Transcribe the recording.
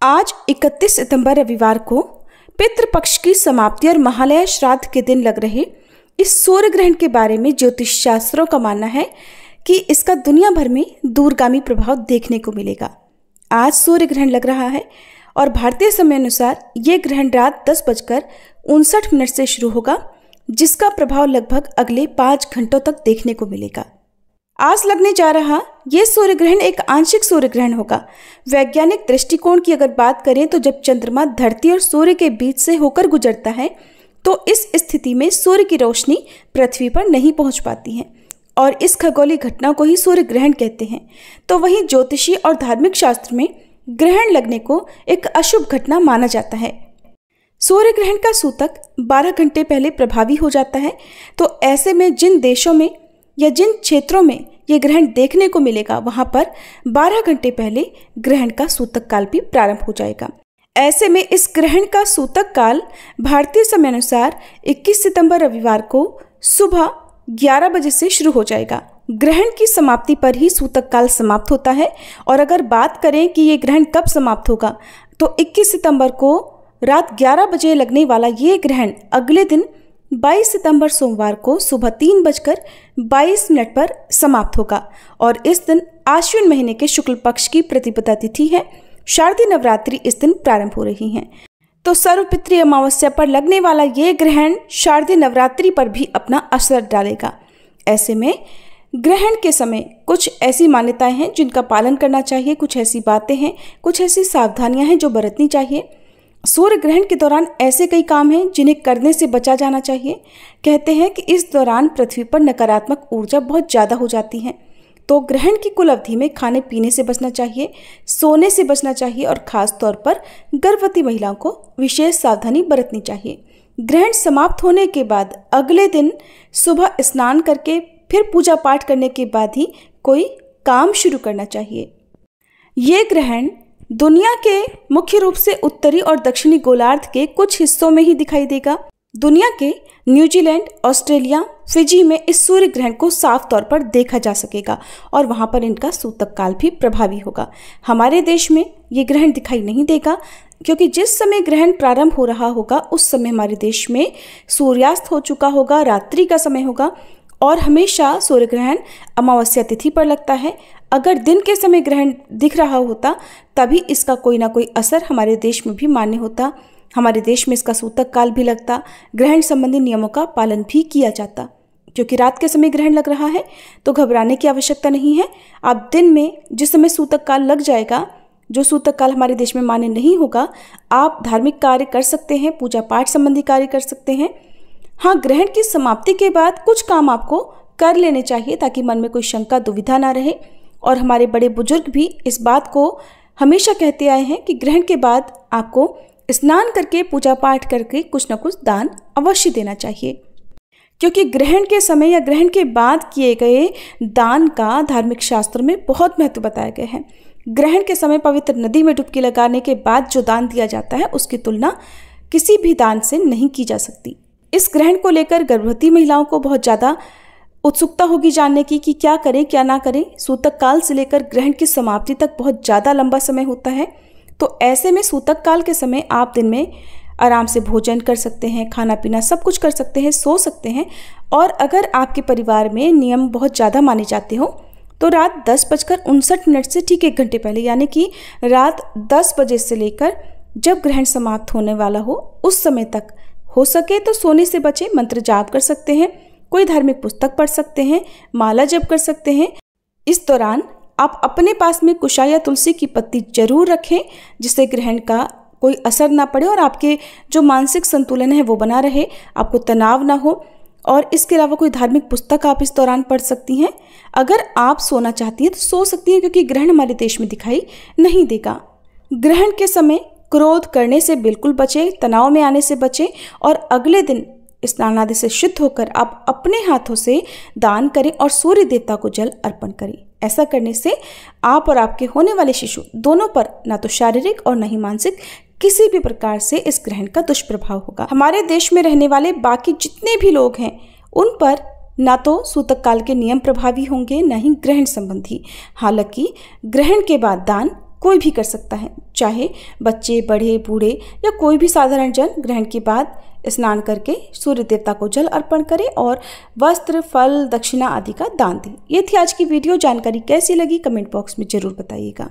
आज 31 सितंबर रविवार को पितृपक्ष की समाप्ति और महालया श्राद्ध के दिन लग रहे इस सूर्य ग्रहण के बारे में ज्योतिष शास्त्रों का मानना है कि इसका दुनिया भर में दूरगामी प्रभाव देखने को मिलेगा। आज सूर्य ग्रहण लग रहा है और भारतीय समय अनुसार ये ग्रहण रात 10:59 से शुरू होगा, जिसका प्रभाव लगभग अगले 5 घंटों तक देखने को मिलेगा। आज लगने जा रहा यह सूर्य ग्रहण एक आंशिक सूर्य ग्रहण होगा। वैज्ञानिक दृष्टिकोण की अगर बात करें तो जब चंद्रमा धरती और सूर्य के बीच से होकर गुजरता है तो इस स्थिति में सूर्य की रोशनी पृथ्वी पर नहीं पहुंच पाती है और इस खगोलीय घटना को ही सूर्य ग्रहण कहते हैं। तो वहीं ज्योतिषी और धार्मिक शास्त्र में ग्रहण लगने को एक अशुभ घटना माना जाता है। सूर्य ग्रहण का सूतक 12 घंटे पहले प्रभावी हो जाता है, तो ऐसे में जिन देशों में या जिन क्षेत्रों में ये ग्रहण देखने को मिलेगा वहां पर 12 घंटे पहले ग्रहण का सूतक काल भी प्रारंभ हो जाएगा। ऐसे में इस ग्रहण का सूतक काल भारतीय समय अनुसार 21 सितंबर रविवार को सुबह 11 बजे से शुरू हो जाएगा। ग्रहण की समाप्ति पर ही सूतक काल समाप्त होता है और अगर बात करें कि ये ग्रहण कब समाप्त होगा तो 21 सितंबर को रात 11 बजे लगने वाला ये ग्रहण अगले दिन 22 सितंबर सोमवार को सुबह 3:22 पर समाप्त होगा और इस दिन आश्विन महीने के शुक्ल पक्ष की प्रतिपदा तिथि है। शारदीय नवरात्रि इस दिन प्रारंभ हो रही हैं। तो सर्वपितृ अमावस्या पर लगने वाला ये ग्रहण शारदीय नवरात्रि पर भी अपना असर डालेगा। ऐसे में ग्रहण के समय कुछ ऐसी मान्यताएं हैं जिनका पालन करना चाहिए, कुछ ऐसी बातें हैं, कुछ ऐसी सावधानियां हैं जो बरतनी चाहिए। सूर्य ग्रहण के दौरान ऐसे कई काम हैं जिन्हें करने से बचा जाना चाहिए। कहते हैं कि इस दौरान पृथ्वी पर नकारात्मक ऊर्जा बहुत ज़्यादा हो जाती है, तो ग्रहण की कुल अवधि में खाने पीने से बचना चाहिए, सोने से बचना चाहिए और ख़ास तौर पर गर्भवती महिलाओं को विशेष सावधानी बरतनी चाहिए। ग्रहण समाप्त होने के बाद अगले दिन सुबह स्नान करके फिर पूजा पाठ करने के बाद ही कोई काम शुरू करना चाहिए। ये ग्रहण दुनिया के मुख्य रूप से उत्तरी और दक्षिणी गोलार्ध के कुछ हिस्सों में ही दिखाई देगा। दुनिया के न्यूजीलैंड, ऑस्ट्रेलिया, फिजी में इस सूर्य ग्रहण को साफ तौर पर देखा जा सकेगा और वहां पर इनका सूतक काल भी प्रभावी होगा। हमारे देश में ये ग्रहण दिखाई नहीं देगा क्योंकि जिस समय ग्रहण प्रारंभ हो रहा होगा उस समय हमारे देश में सूर्यास्त हो चुका होगा, रात्रि का समय होगा और हमेशा सूर्य ग्रहण अमावस्या तिथि पर लगता है। अगर दिन के समय ग्रहण दिख रहा होता तभी इसका कोई ना कोई असर हमारे देश में भी मान्य होता, हमारे देश में इसका सूतक काल भी लगता, ग्रहण संबंधी नियमों का पालन भी किया जाता। क्योंकि रात के समय ग्रहण लग रहा है तो घबराने की आवश्यकता नहीं है। आप दिन में जिस समय सूतक काल लग जाएगा, जो सूतक काल हमारे देश में मान्य नहीं होगा, आप धार्मिक कार्य कर सकते हैं, पूजा पाठ संबंधी कार्य कर सकते हैं। हाँ, ग्रहण की समाप्ति के बाद कुछ काम आपको कर लेने चाहिए ताकि मन में कोई शंका दुविधा ना रहे। और हमारे बड़े बुजुर्ग भी इस बात को हमेशा कहते आए हैं कि ग्रहण के बाद आपको स्नान करके पूजा पाठ करके कुछ न कुछ दान अवश्य देना चाहिए, क्योंकि ग्रहण के समय या ग्रहण के बाद किए गए दान का धार्मिक शास्त्रों में बहुत महत्व बताया गया है। ग्रहण के समय पवित्र नदी में डुबकी लगाने के बाद जो दान दिया जाता है उसकी तुलना किसी भी दान से नहीं की जा सकती। इस ग्रहण को लेकर गर्भवती महिलाओं को बहुत ज़्यादा उत्सुकता होगी जानने की कि क्या करें क्या ना करें। सूतक काल से लेकर ग्रहण की समाप्ति तक बहुत ज़्यादा लंबा समय होता है, तो ऐसे में सूतक काल के समय आप दिन में आराम से भोजन कर सकते हैं, खाना पीना सब कुछ कर सकते हैं, सो सकते हैं। और अगर आपके परिवार में नियम बहुत ज़्यादा माने जाते हो तो रात 10:59 से ठीक 1 घंटे पहले यानी कि रात 10 बजे से लेकर जब ग्रहण समाप्त होने वाला हो उस समय तक हो सके तो सोने से बचे, मंत्र जाप कर सकते हैं, कोई धार्मिक पुस्तक पढ़ सकते हैं, माला जप कर सकते हैं। इस दौरान आप अपने पास में कुशा या तुलसी की पत्ती जरूर रखें जिससे ग्रहण का कोई असर ना पड़े और आपके जो मानसिक संतुलन है वो बना रहे, आपको तनाव ना हो। और इसके अलावा कोई धार्मिक पुस्तक आप इस दौरान पढ़ सकती हैं। अगर आप सोना चाहती हैं तो सो सकती हैं क्योंकि ग्रहण हमारे देश में दिखाई नहीं देगा। ग्रहण के समय क्रोध करने से बिल्कुल बचें, तनाव में आने से बचें और अगले दिन स्नान आदि से शुद्ध होकर आप अपने हाथों से दान करें और सूर्य देवता को जल अर्पण करें। ऐसा करने से आप और आपके होने वाले शिशु दोनों पर ना तो शारीरिक और न ही मानसिक किसी भी प्रकार से इस ग्रहण का दुष्प्रभाव होगा। हमारे देश में रहने वाले बाकी जितने भी लोग हैं उन पर ना तो सूतक काल के नियम प्रभावी होंगे न ही ग्रहण संबंधी। हालांकि ग्रहण के बाद दान कोई भी कर सकता है, चाहे बच्चे, बड़े, बूढ़े या कोई भी साधारण जन ग्रहण के बाद स्नान करके सूर्य देवता को जल अर्पण करे और वस्त्र, फल, दक्षिणा आदि का दान दे। ये थी आज की वीडियो। जानकारी कैसी लगी कमेंट बॉक्स में जरूर बताइएगा।